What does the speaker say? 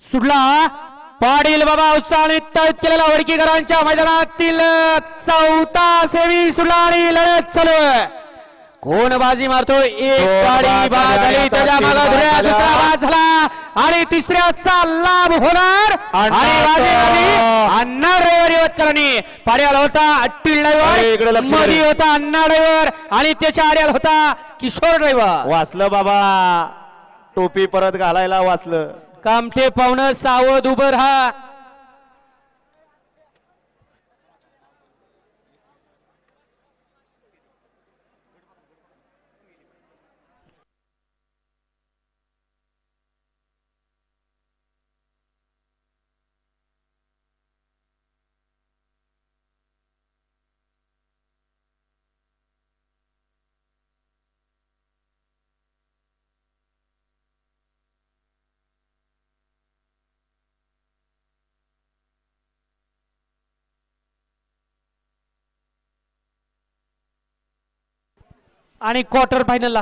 सुटला पाटील बाबा उत्साहाने तळत केलेला वडकीकरांच्या मैदानातील चौथा सेमी सुटला आणि लढत चालू आहे. कोण बाजी मारतो? एक गाडी बाद झाली, त्याच्या मागे दुसरा बाद झाला आणि तिसऱ्याचा लाभ होणार आणि बाजी झाली अण्णा ड्रायव्हर यवतकरांनी. पाड्याला होता अट्टील ड्रायव्हर, मध्ये होता अण्णा ड्रायव्हर आणि त्याच्या आड्याला होता किशोर ड्रायव्हर. वाचलं बाबा, टोपी परत घालायला वाचलं. कामठे पाहुणं सावध उभं राहा. आणि क्वार्टर फायनलला